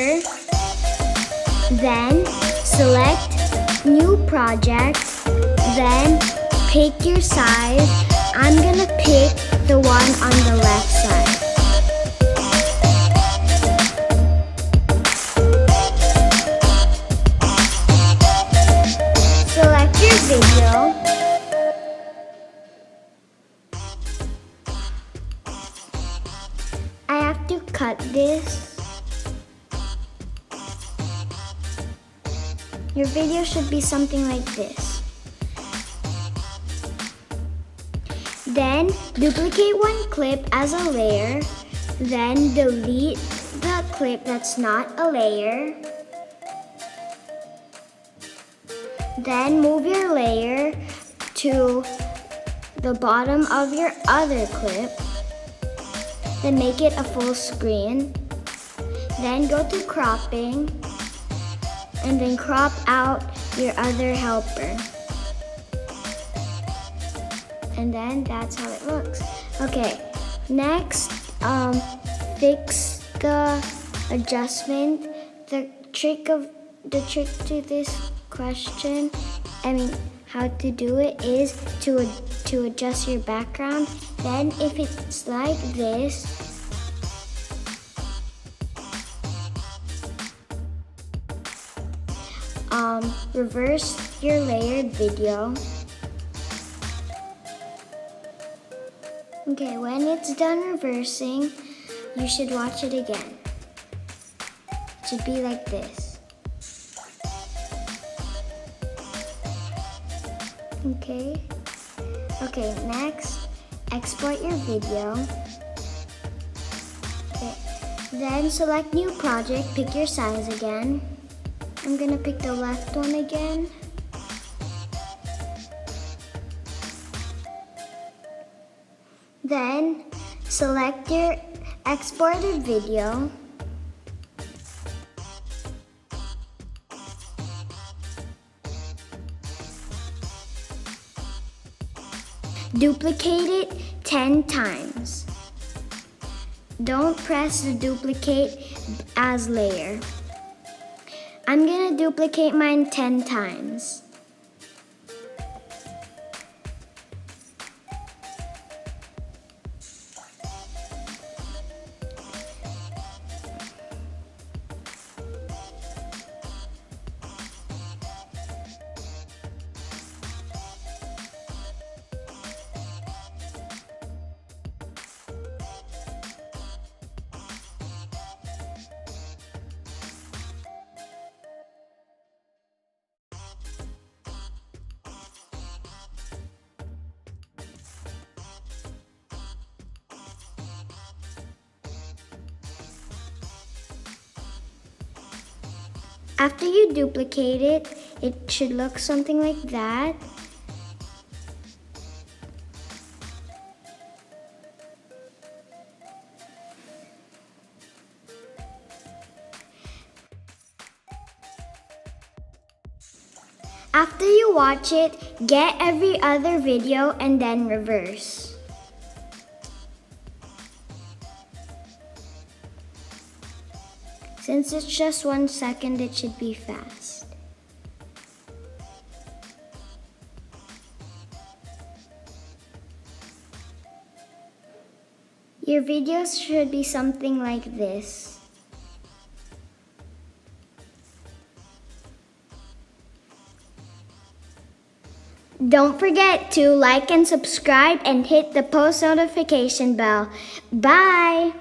here, then select new project, then pick your size. I'm gonna pick the one on the left side. Select your video. I have to cut this. Your video should be something like this. Then duplicate one clip as a layer. Then delete the clip that's not a layer. Then move your layer to the bottom of your other clip. Then make it a full screen. Then go to cropping and then crop out your other helper. And then that's how it looks. Okay, next, fix the adjustment. The trick to this question, how to do it is to adjust your background. Then if it's like this, reverse your layered video. Okay, when it's done reversing, you should watch it again. It should be like this. Okay, next, export your video. Okay, then select new project, pick your size again. I'm gonna pick the left one again. Then select your exported video. Duplicate it 10 times. Don't press the duplicate as layer. I'm gonna duplicate mine 10 times. After you duplicate it, it should look something like that. After you watch it, get every other video and then reverse. Since it's just 1 second, it should be fast. Your videos should be something like this. Don't forget to like and subscribe and hit the post notification bell. Bye!